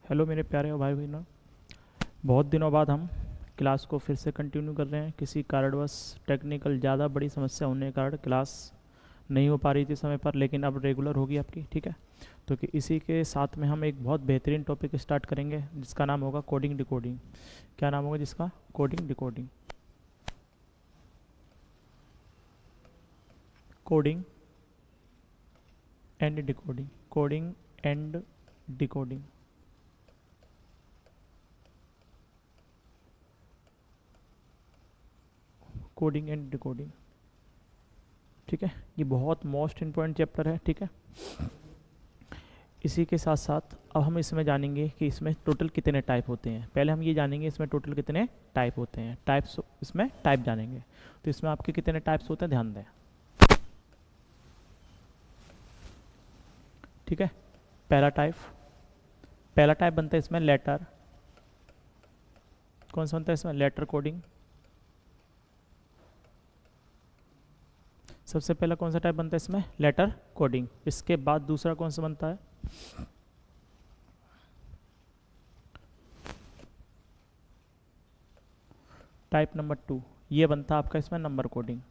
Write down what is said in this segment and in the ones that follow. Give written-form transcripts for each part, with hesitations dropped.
Hello मेरे प्यारे भाई बहनों। बहुत दिनों बाद हम क्लास को फिर से कंटिन्यू कर रहे हैं। किसी कारणवश टेक्निकल ज़्यादा बड़ी समस्या होने के कारण क्लास नहीं हो पा रही थी समय पर, लेकिन अब रेगुलर होगी आपकी, ठीक है। तो कि इसी के साथ में हम एक बहुत बेहतरीन टॉपिक स्टार्ट करेंगे जिसका नाम होगा कोडिंग डिकोडिंग। क्या नाम होगा जिसका? Coding decoding. Coding and decoding. Coding and decoding. Coding and decoding, ठीक है। ये बहुत मोस्ट इम्पोर्टेंट चैप्टर है, ठीक है। इसी के साथ साथ अब हम इसमें जानेंगे कि इसमें टोटल कितने टाइप होते हैं। पहले हम ये जानेंगे इसमें टोटल कितने टाइप होते हैं। टाइप्स, इसमें टाइप जानेंगे। तो इसमें आपके कितने टाइप्स होते हैं, ध्यान दें, ठीक है। पहला टाइप बनता है इसमें लेटर। कौन सा बनता है इसमें? Letter coding. सबसे पहला कौन सा टाइप बनता है इसमें? Letter coding. इसके बाद दूसरा कौन सा बनता है? टाइप नंबर 2, ये बनता है आपका इसमें नंबर कोडिंग।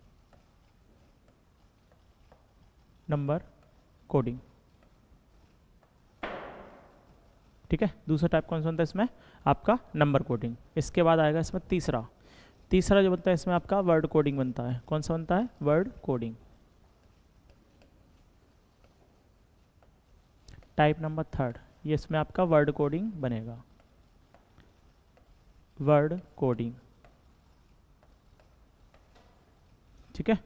नंबर कोडिंग, ठीक है। दूसरा टाइप कौन सा बनता है इसमें? आपका नंबर कोडिंग। इसके बाद आएगा इसमें तीसरा जो बनता है इसमें आपका वर्ड कोडिंग बनता है। कौन सा बनता है? Word coding. टाइप नंबर 3, ये इसमें आपका वर्ड कोडिंग बनेगा। वर्ड कोडिंग, ठीक है।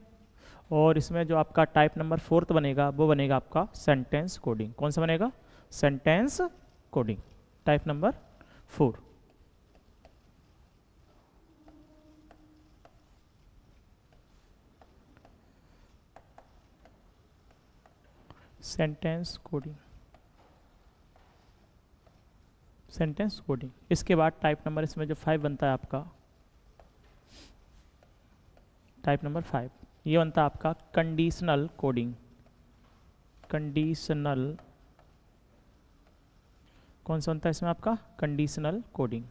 और इसमें जो आपका टाइप नंबर 4 बनेगा वो बनेगा आपका सेंटेंस कोडिंग। कौन सा बनेगा? Sentence coding. Type number 4, sentence coding. Sentence coding. इसके बाद टाइप नंबर इसमें जो 5 बनता है आपका, टाइप नंबर 5, ये बनता है आपका कंडीशनल कोडिंग। कंडीशनल, कौन सा बनता है इसमें आपका? Conditional coding.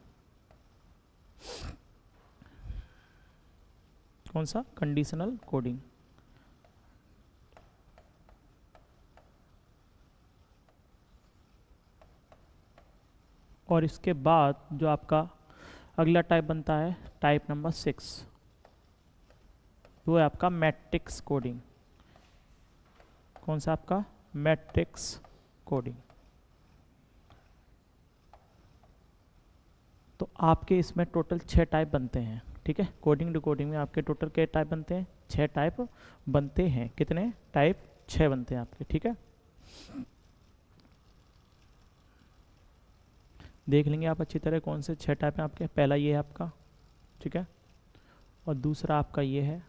कौन सा? Conditional coding. और इसके बाद जो आपका अगला टाइप बनता है, टाइप नंबर 6, वो है आपका मैट्रिक्स कोडिंग। कौन सा आपका? Matrix coding. तो आपके इसमें टोटल 6 टाइप बनते हैं, ठीक है। कोडिंग डिकोडिंग में आपके टोटल क्या टाइप बनते हैं? 6 टाइप बनते हैं। कितने टाइप? 6 बनते हैं आपके, ठीक है। देख लेंगे आप अच्छी तरह कौन से 6 टाइप हैं आपके। पहला ये है आपका, ठीक है। और दूसरा आपका ये है।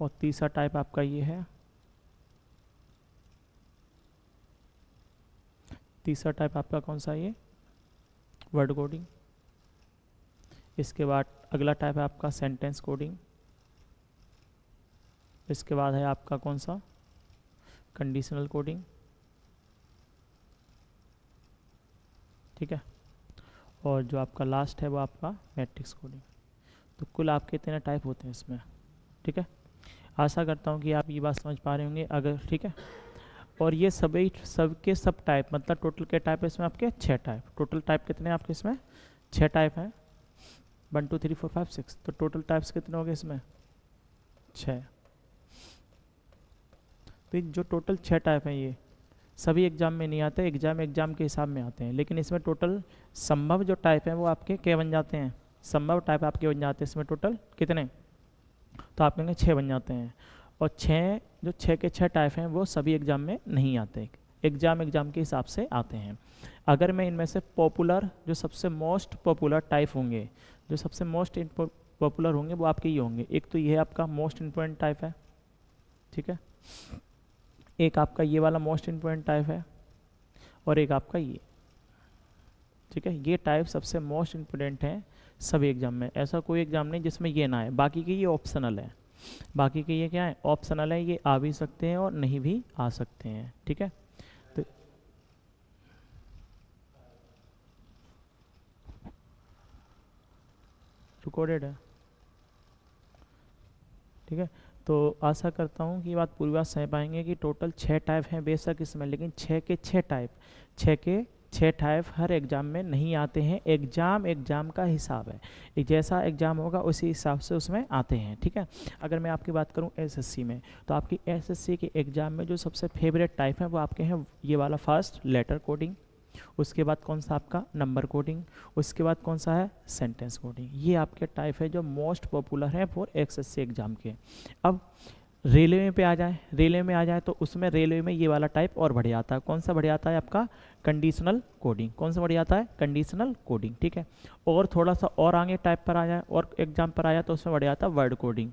और तीसरा टाइप आपका ये है। तीसरा टाइप आपका कौन सा? ये वर्ड कोडिंग। इसके बाद अगला टाइप है आपका सेंटेंस कोडिंग। इसके बाद है आपका कौन सा? कंडीशनल कोडिंग, ठीक है। और जो आपका लास्ट है वो आपका मैट्रिक्स कोडिंग। तो कुल आपके इतने टाइप होते हैं इसमें, ठीक है। आशा करता हूँ कि आप ये बात समझ पा रहे होंगे अगर, ठीक है। और ये सभी सबके सब टाइप, मतलब टोटल के टाइप है इसमें आपके? 6 टाइप। टोटल टाइप कितने हैं आपके इसमें? 6 टाइप हैं। 1 2 3 4 5 6। तो टोटल टाइप्स कितने हो गए इसमें? 6। तो जो टोटल 6 टाइप हैं ये सभी एग्जाम में नहीं आते, एग्जाम के हिसाब में आते हैं। लेकिन इसमें टोटल संभव जो टाइप हैं वो आपके क्या बन जाते हैं? संभव टाइप आपके बन जाते हैं इसमें टोटल कितने? तो आप कहेंगे 6 बन जाते हैं। और 6 जो 6 के 6 टाइप हैं वो सभी एग्जाम में नहीं आते, एग्जाम के हिसाब से आते हैं। अगर मैं इनमें से पॉपुलर, जो सबसे मोस्ट पॉपुलर टाइप होंगे, जो सबसे मोस्ट पॉपुलर होंगे वो आपके ये होंगे। एक तो ये है आपका मोस्ट इम्पोर्टेंट टाइप है, ठीक है। एक आपका ये वाला मोस्ट इम्पोर्टेंट टाइप है। और एक आपका ये, ठीक है। ये टाइप सबसे मोस्ट इम्पोर्टेंट है सभी एग्जाम में। ऐसा कोई एग्जाम नहीं जिसमें ये ना है। बाकी के ये ऑप्शनल है। बाकी के ये क्या है? ऑप्शनल है। ये आ भी सकते हैं और नहीं भी आ सकते हैं, ठीक है। तो रिकॉर्डेड है, ठीक है। तो आशा करता हूँ कि ये बात पूरी बात समझ पाएंगे कि टोटल 6 टाइप हैं बेशक इसमें, लेकिन 6 के 6 टाइप, 6 के 6 टाइप हर एग्ज़ाम में नहीं आते हैं। एग्ज़ाम का हिसाब है, एक जैसा एग्ज़ाम होगा उसी हिसाब से उसमें आते हैं, ठीक है। अगर मैं आपकी बात करूं एसएससी में, तो आपकी एसएससी के एग्ज़ाम में जो सबसे फेवरेट टाइप है वो आपके हैं ये वाला फर्स्ट लेटर कोडिंग, उसके बाद कौन सा आपका नंबर कोडिंग, उसके बाद कौन सा है सेंटेंस कोडिंग। ये आपके टाइप है जो मोस्ट पॉपुलर है फॉर एसएससी एग्ज़ाम के। अब रेलवे पे आ जाए, रेलवे में आ जाए तो उसमें रेलवे में ये वाला टाइप और बढ़ जाता है। कौन सा बढ़ जाता है आपका कंडीशनल कोडिंग, कौन सा बढ़ जाता है कंडीशनल कोडिंग, ठीक है। और थोड़ा सा और आगे टाइप पर आ जाए और एग्जाम पर आ जाए तो उसमें बढ़ जाता है वर्ड कोडिंग।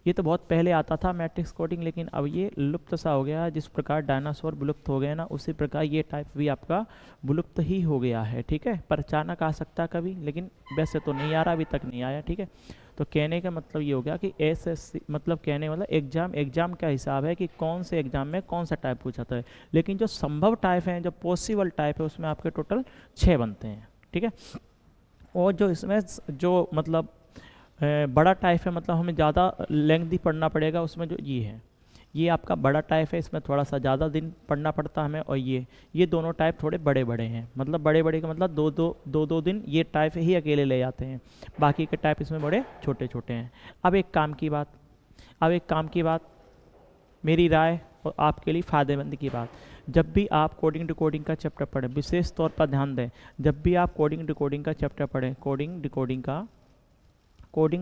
ये तो बहुत पहले आता था मैट्रिक्स कोडिंग, लेकिन अब ये लुप्त सा हो गया। जिस प्रकार डायनासोर विलुप्त हो गए ना, उसी प्रकार ये टाइप भी आपका विलुप्त ही हो गया है, ठीक है। पर अचानक आ सकता है कभी, लेकिन वैसे तो नहीं आ रहा, अभी तक नहीं आया, ठीक है। तो कहने का मतलब ये हो गया कि एसएससी मतलब कहने मतलब एग्जाम का हिसाब है कि कौन से एग्जाम में कौन सा टाइप पूछा था। लेकिन जो संभव टाइप हैं, जो पॉसिबल टाइप है, उसमें आपके टोटल 6 बनते हैं, ठीक है। और जो इसमें जो मतलब बड़ा टाइप है, मतलब हमें ज़्यादा लेंथी पढ़ना पड़ेगा, उसमें जो ये आपका बड़ा टाइप है, इसमें थोड़ा सा ज़्यादा दिन पढ़ना पड़ता है हमें। और ये दोनों टाइप थोड़े बड़े बड़े हैं, मतलब बड़े बड़े का मतलब दो दिन ये टाइप ही अकेले ले जाते हैं, बाकी के टाइप इसमें बड़े छोटे छोटे हैं। अब एक काम की बात मेरी राय और आपके लिए फ़ायदेमंद की बात, जब भी आप कोडिंग डिकोडिंग का चैप्टर पढ़ें, विशेष तौर पर ध्यान दें, जब भी आप कोडिंग डिकोडिंग का चैप्टर पढ़ें, कोडिंग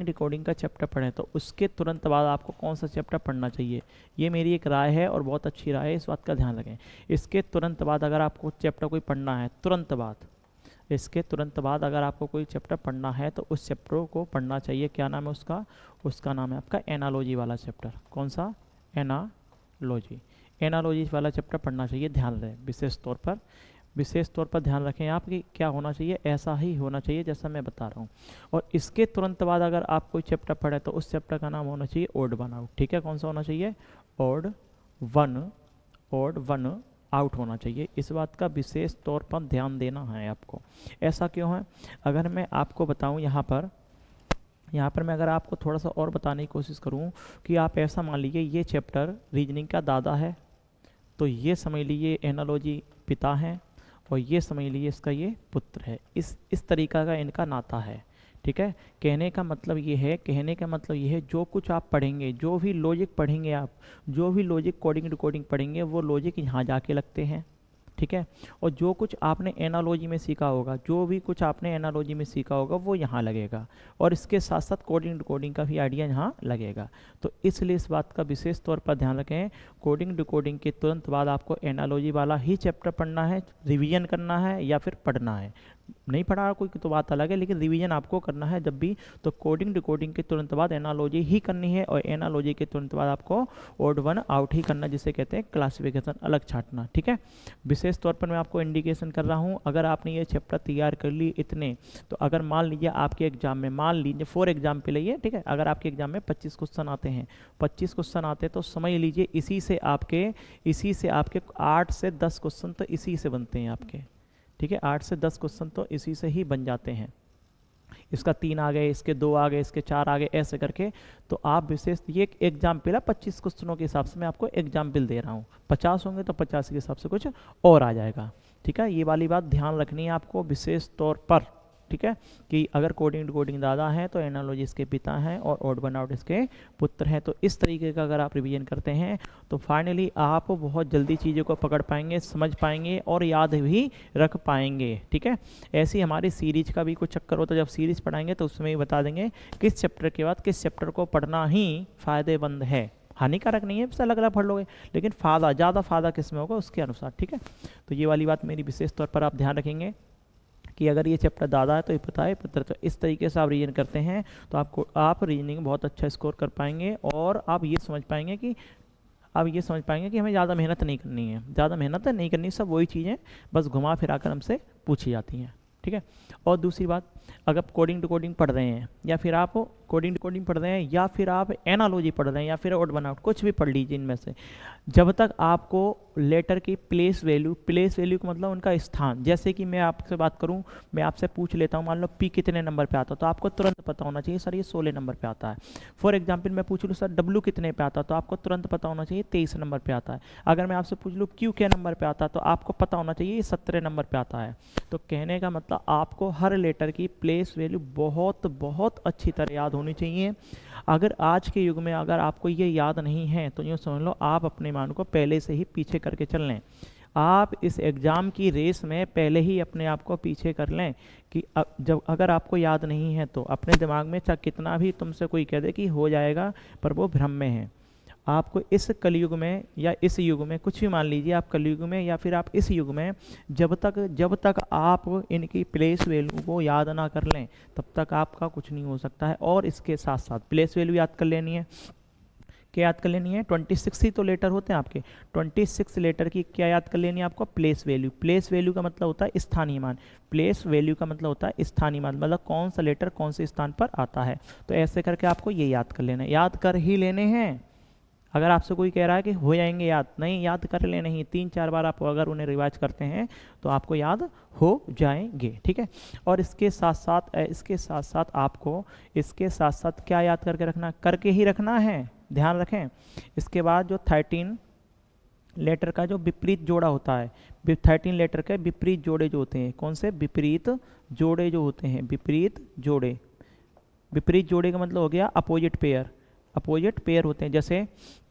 डिकोडिंग का चैप्टर पढ़ें, तो उसके तुरंत बाद आपको कौन सा चैप्टर पढ़ना चाहिए, ये मेरी एक राय है और बहुत अच्छी राय है, इस बात का ध्यान रखें। इसके तुरंत बाद अगर आपको चैप्टर कोई पढ़ना है, इसके तुरंत बाद अगर आपको कोई चैप्टर पढ़ना है तो उस चैप्टर को पढ़ना चाहिए। क्या नाम है उसका नाम है आपका एनालॉजी वाला चैप्टर। कौन सा? एनालॉजी वाला चैप्टर पढ़ना चाहिए। ध्यान रहे विशेष तौर पर ध्यान रखें आप कि क्या होना चाहिए, ऐसा ही होना चाहिए जैसा मैं बता रहा हूँ। और इसके तुरंत बाद अगर आप कोई चैप्टर पढ़े तो उस चैप्टर का नाम होना चाहिए ओड वन आउट, ठीक है। कौन सा होना चाहिए? ओड वन आउट होना चाहिए। इस बात का विशेष तौर पर ध्यान देना है आपको। ऐसा क्यों है? अगर मैं आपको बताऊँ यहाँ पर मैं अगर आपको थोड़ा सा और बताने की कोशिश करूँ कि आप ऐसा मान लीजिए ये चैप्टर रीजनिंग का दादा है, तो ये समझ लीजिए एनालॉजी पिता है, और ये समझ लीजिए इसका ये पुत्र है। इस तरीका का इनका नाता है, ठीक है। कहने का मतलब ये है जो कुछ आप पढ़ेंगे, जो भी लॉजिक पढ़ेंगे आप, जो भी लॉजिक कोडिंग डिकोडिंग पढ़ेंगे, वो लॉजिक यहाँ जाके लगते हैं, ठीक है। और जो कुछ आपने एनालॉजी में सीखा होगा वो यहाँ लगेगा, और इसके साथ साथ कोडिंग डिकोडिंग का भी आइडिया यहाँ लगेगा। तो इसलिए इस बात का विशेष तौर पर ध्यान रखें, कोडिंग डिकोडिंग के तुरंत बाद आपको एनालॉजी वाला ही चैप्टर पढ़ना है, रिवीजन करना है या फिर पढ़ना है। नहीं पढ़ा कोई तो बात अलग है, लेकिन रिवीजन आपको करना है जब भी, तो कोडिंग डिकोडिंग के तुरंत बाद एनालॉजी ही करनी है, और एनालॉजी के तुरंत बाद आपको ओड वन आउट ही करना, जिसे कहते हैं क्लासिफिकेशन अलग छांटना, ठीक है। विशेष तौर पर मैं आपको इंडिकेशन कर रहा हूँ, अगर आपने ये चैप्टर तैयार कर ली इतने, तो अगर मान लीजिए आपके एग्जाम में, मान लीजिए फॉर एग्जाम्पल है, ठीक है, अगर आपके एग्जाम में 25 क्वेश्चन आते हैं, तो समझ लीजिए इसी से आपके 8 से 10 क्वेश्चन तो इसी से बनते हैं आपके, ठीक है। 8 से 10 क्वेश्चन तो इसी से ही बन जाते हैं। इसका 3 आ गए, इसके 2 आ गए, इसके 4 आ गए, ऐसे करके। तो आप विशेष ये एग्जाम्पल है, 25 क्वेश्चनों के हिसाब से मैं आपको एग्जाम्पल दे रहा हूँ। 50 होंगे तो 50 के हिसाब से कुछ और आ जाएगा, ठीक है। ये वाली बात ध्यान रखनी है आपको विशेष तौर पर, ठीक है, कि अगर कोडिंग डिकोडिंग दादा है तो एनालॉजी इसके पिता हैं और ओड वन आउट इसके पुत्र हैं। तो इस तरीके का अगर आप रिवीजन करते हैं तो फाइनली आप बहुत जल्दी चीज़ों को पकड़ पाएंगे, समझ पाएंगे और याद भी रख पाएंगे, ठीक है। ऐसी हमारी सीरीज का भी कुछ चक्कर होता है, जब सीरीज पढ़ाएंगे तो उसमें ही बता देंगे किस चैप्टर के बाद किस चैप्टर को पढ़ना ही फ़ायदेमंद है। हानिकारक नहीं है, बस अलग अलग पढ़ लोगे, लेकिन ज़्यादा फ़ायदा किस में होगा उसके अनुसार, ठीक है। तो ये वाली बात मेरी विशेष तौर पर आप ध्यान रखेंगे कि अगर ये चैप्टर दादा है तो ये पता है पुत्र, तो इस तरीके से आप रीजन करते हैं तो आप रीजनिंग बहुत अच्छा स्कोर कर पाएंगे, और आप ये समझ पाएंगे कि हमें ज़्यादा मेहनत नहीं करनी, सब वही चीज़ें बस घुमा फिरा कर हमसे पूछी जाती हैं, ठीक है। और दूसरी बात, अगर कोडिंग डिकोडिंग पढ़ रहे हैं या फिर आप कोडिंग कोडिंग पढ़ रहे हैं या फिर आप एनालॉजी पढ़ रहे हैं या फिर ऑड बनाउट, कुछ भी पढ़ लीजिए इनमें से, जब तक आपको लेटर की प्लेस वैल्यू का मतलब उनका स्थान, जैसे कि मैं आपसे बात करूं, मैं आपसे पूछ लेता हूं मान लो पी कितने नंबर पे आता है, तो आपको तुरंत पता होना चाहिए सर ये 16 नंबर पे आता है। फॉर एग्जांपल मैं पूछ लूँ सर डब्ल्यू कितने पे आता है, तो आपको तुरंत पता होना चाहिए 23 नंबर पे आता है। अगर मैं आपसे पूछ लूँ क्यू क्या नंबर पे आता है, तो आपको पता होना चाहिए 17 नंबर पे आता है। तो कहने का मतलब आपको हर लेटर की प्लेस वैल्यू बहुत बहुत अच्छी तरह याद होनी चाहिए। अगर आज के युग में अगर आपको ये याद नहीं है तो यूँ समझ लो आप अपने मान को पहले से ही पीछे करके चल लें। आप इस एग्ज़ाम की रेस में पहले ही अपने आप को पीछे कर लें कि जब अगर आपको याद नहीं है तो अपने दिमाग में चाहे कितना भी तुमसे कोई कह दे कि हो जाएगा, पर वो भ्रम में है। आपको इस कलयुग में या इस युग में, कुछ भी मान लीजिए आप कलयुग में या फिर आप इस युग में, जब तक आप इनकी प्लेस वैल्यू को याद ना कर लें तब तक आपका कुछ नहीं हो सकता है। और इसके साथ साथ प्लेस वैल्यू याद कर लेनी है। क्या याद कर लेनी है? 26 ही तो लेटर होते हैं आपके, 26 लेटर की क्या याद कर लेनी है आपको? Place value. प्लेस वैल्यू का मतलब होता है स्थानीय मान, प्लेस वैल्यू का मतलब होता है स्थानीय मान, मतलब कौन सा लेटर कौन से स्थान पर आता है। तो ऐसे करके आपको ये याद कर लेना है, याद कर ही लेने हैं। अगर आपसे कोई कह रहा है कि हो जाएंगे याद, नहीं, याद कर लेने ही, 3-4 बार आप अगर उन्हें रिवाइज करते हैं तो आपको याद हो जाएंगे, ठीक है। और इसके साथ साथ आपको इसके साथ साथ क्या याद करके रखना, करके ही रखना है, ध्यान रखें। इसके बाद जो 13 लेटर का जो विपरीत जोड़ा होता है, 13 लेटर के विपरीत जोड़े जो होते हैं, कौन से? विपरीत जोड़े जो होते हैं, विपरीत जोड़े। विपरीत जोड़े का मतलब हो गया अपोजिट पेयर, अपोजिट पेयर होते हैं।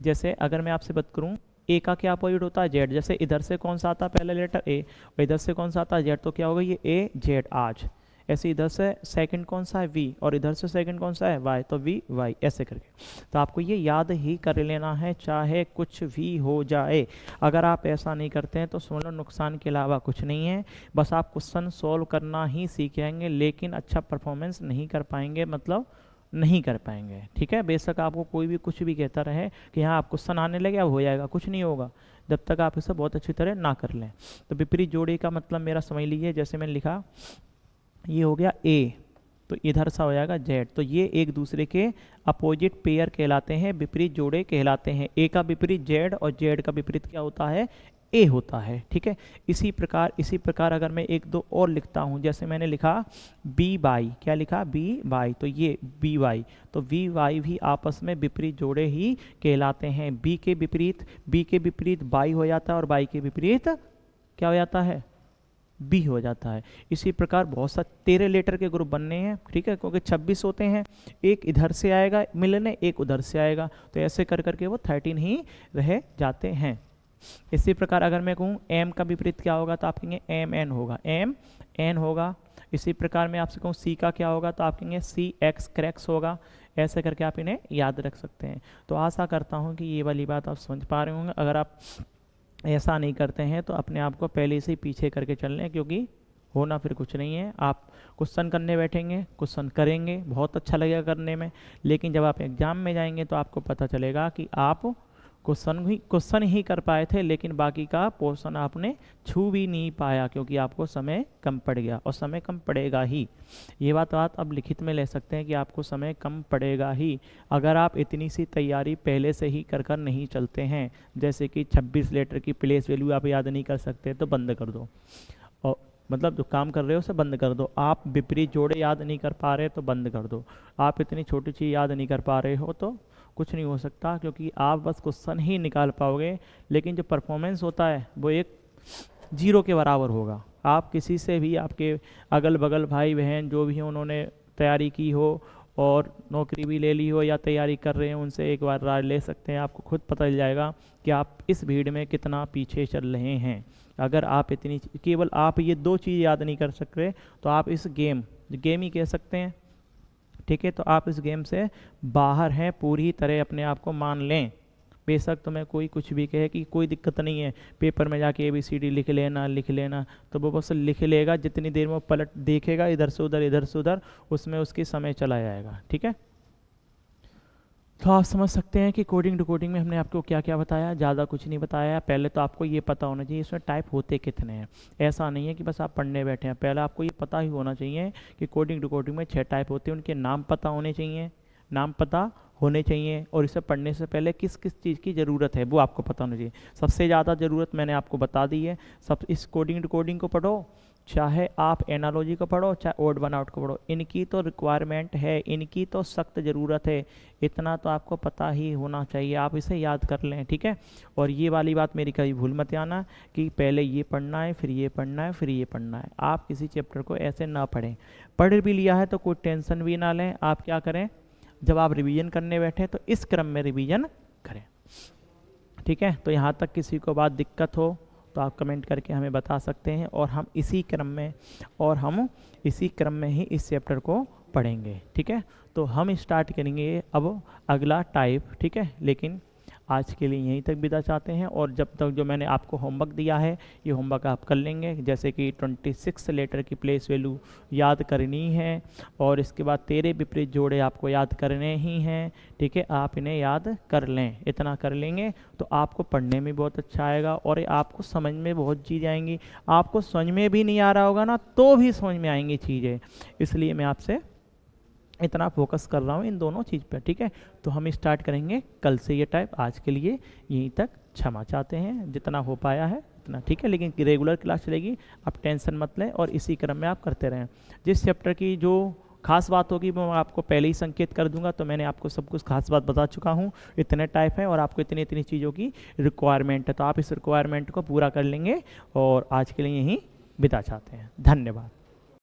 जैसे अगर मैं आपसे बात करूं, ए का क्या अपोजिट होता है? जेड। जैसे इधर से कौन सा आता है पहला लेटर? ए, और इधर से कौन सा आता है? जेड। तो क्या होगा ये ए जेड आज। ऐसे इधर से सेकंड कौन सा है? वी, और इधर से सेकंड कौन सा है? वाई, तो वी वाई, ऐसे करके। तो आपको ये याद ही कर लेना है चाहे कुछ भी हो जाए। अगर आप ऐसा नहीं करते हैं तो समझ लो नुकसान के अलावा कुछ नहीं है। बस आप क्वेश्चन सॉल्व करना ही सीख जाएंगे लेकिन अच्छा परफॉर्मेंस नहीं कर पाएंगे, मतलब नहीं कर पाएंगे, ठीक है। बेशक आपको कोई भी कुछ भी कहता रहे कि हाँ आप क्वेश्चन आने लगे अब हो जाएगा, कुछ नहीं होगा जब तक आप इसे बहुत अच्छी तरह ना कर लें। तो विपरीत जोड़ी का मतलब मेरा समझ लीजिए, जैसे मैंने लिखा ये हो गया ए, तो इधर सा हो जाएगा जेड। तो ये एक दूसरे के अपोजिट पेयर कहलाते हैं, विपरीत जोड़े कहलाते हैं। ए का विपरीत जेड और जेड का विपरीत क्या होता है? ए होता है, ठीक है। इसी प्रकार अगर मैं एक दो और लिखता हूं, जैसे मैंने लिखा बी वाई, क्या लिखा? बी वाई, तो ये बी वाई, तो वी वाई भी आपस में विपरीत जोड़े ही कहलाते हैं। बी के विपरीत बाई हो जाता है और बाई के विपरीत क्या हो जाता है? बी हो जाता है। इसी प्रकार बहुत सा 13 लेटर के ग्रुप बनने हैं, ठीक है, क्योंकि 26 होते हैं, एक इधर से आएगा मिलने, एक उधर से आएगा, तो ऐसे कर करके वो 13 ही रह जाते हैं। इसी प्रकार अगर मैं कहूँ एम का विपरीत क्या होगा, तो आप कहेंगे एम एन होगा, एम एन होगा। इसी प्रकार मैं आपसे कहूँ सी का क्या होगा, तो आप कहेंगे सी एक्स क्रैक्स होगा। ऐसे करके आप इन्हें याद रख सकते हैं। तो आशा करता हूँ कि ये वाली बात आप समझ पा रहे होंगे। अगर आप ऐसा नहीं करते हैं तो अपने आप को पहले से ही पीछे करके चल लें, क्योंकि होना फिर कुछ नहीं है। आप क्वेश्चन करने बैठेंगे, क्वेश्चन करेंगे, बहुत अच्छा लगेगा करने में, लेकिन जब आप एग्ज़ाम में जाएंगे तो आपको पता चलेगा कि आप क्वेश्चन ही कर पाए थे लेकिन बाकी का पोर्शन आपने छू भी नहीं पाया, क्योंकि आपको समय कम पड़ गया, और समय कम पड़ेगा ही। ये बात अब लिखित में ले सकते हैं कि आपको समय कम पड़ेगा ही अगर आप इतनी सी तैयारी पहले से ही कर नहीं चलते हैं। जैसे कि 26 लेटर की प्लेस वैल्यू आप याद नहीं कर सकते तो बंद कर दो, और मतलब जो काम कर रहे हो उसे बंद कर दो। आप विपरीत जोड़े याद नहीं कर पा रहे तो बंद कर दो। आप इतनी छोटी चीज़ याद नहीं कर पा रहे हो तो कुछ नहीं हो सकता, क्योंकि आप बस क्वेश्चन ही निकाल पाओगे, लेकिन जो परफॉर्मेंस होता है वो एक जीरो के बराबर होगा। आप किसी से भी, आपके अगल बगल भाई बहन जो भी हैं उन्होंने तैयारी की हो और नौकरी भी ले ली हो या तैयारी कर रहे हैं, उनसे एक बार राय ले सकते हैं। आपको खुद पता चल जाएगा कि आप इस भीड़ में कितना पीछे चल रहे हैं। अगर आप इतनी केवल आप ये 2 चीज़ याद नहीं कर सकते तो आप इस गेम ही कह सकते हैं, ठीक है। तो आप इस गेम से बाहर हैं, पूरी तरह अपने आप को मान लें। बेशक तुम्हें कोई कुछ भी कहे कि कोई दिक्कत नहीं है, पेपर में जाके ABCD लिख लेना, तो वो बस लिख लेगा। जितनी देर में वो पलट देखेगा इधर से उधर, उसमें उसकी समय चला जाएगा, ठीक है। तो आप समझ सकते हैं कि कोडिंग डिकोडिंग में हमने आपको क्या क्या बताया, ज़्यादा कुछ नहीं बताया। पहले तो आपको ये पता होना चाहिए इसमें टाइप होते कितने हैं। ऐसा नहीं है कि बस आप पढ़ने बैठे हैं, पहले आपको ये पता ही होना चाहिए कि कोडिंग डिकोडिंग में 6 टाइप होते हैं, उनके नाम पता होने चाहिए। नाम पता होने चाहिए, और इसे पढ़ने से पहले किस किस चीज़ की ज़रूरत है वो आपको पता होना चाहिए। सबसे ज़्यादा ज़रूरत मैंने आपको बता दी है। सब इस कोडिंग डिकोडिंग को पढ़ो, चाहे आप एनालॉजी को पढ़ो, चाहे ओड वन आउट को पढ़ो, इनकी तो रिक्वायरमेंट है, इनकी तो सख्त ज़रूरत है। इतना तो आपको पता ही होना चाहिए, आप इसे याद कर लें, ठीक है। और ये वाली बात मेरी कभी भूल मत आना कि पहले ये पढ़ना है, फिर ये पढ़ना है, फिर ये पढ़ना है। आप किसी चैप्टर को ऐसे ना पढ़ें। पढ़ भी लिया है तो कोई टेंशन भी ना लें। आप क्या करें, जब आप रिवीजन करने बैठे तो इस क्रम में रिवीजन करें, ठीक है। तो यहाँ तक किसी को बात दिक्कत हो तो आप कमेंट करके हमें बता सकते हैं, और हम इसी क्रम में ही इस चैप्टर को पढ़ेंगे, ठीक है। तो हम स्टार्ट करेंगे अब अगला टाइप, ठीक है। लेकिन आज के लिए यहीं तक विदा चाहते हैं, और जब तक जो मैंने आपको होमवर्क दिया है ये होमवर्क आप कर लेंगे, जैसे कि 26 लेटर की प्लेस वैल्यू याद करनी है, और इसके बाद तेरे विपरीत जोड़े आपको याद करने ही हैं, ठीक है। आप इन्हें याद कर लें, इतना कर लेंगे तो आपको पढ़ने में बहुत अच्छा आएगा, और आपको समझ में बहुत चीज़ें आएंगी। आपको समझ में भी नहीं आ रहा होगा ना तो भी समझ में आएंगी चीज़ें, इसलिए मैं आपसे इतना फोकस कर रहा हूँ इन दोनों चीज़ पर, ठीक है। तो हम स्टार्ट करेंगे कल से ये टाइप। आज के लिए यहीं तक क्षमा चाहते हैं, जितना हो पाया है इतना, ठीक है। लेकिन रेगुलर क्लास चलेगी, आप टेंशन मत लें, और इसी क्रम में आप करते रहें। जिस चैप्टर की जो खास बात होगी वो मैं आपको पहले ही संकेत कर दूंगा, तो मैंने आपको सब कुछ खास बात बता चुका हूँ। इतने टाइप हैं और आपको इतनी इतनी चीज़ों की रिक्वायरमेंट है, तो आप इस रिक्वायरमेंट को पूरा कर लेंगे। और आज के लिए यहीं विदा चाहते हैं। धन्यवाद।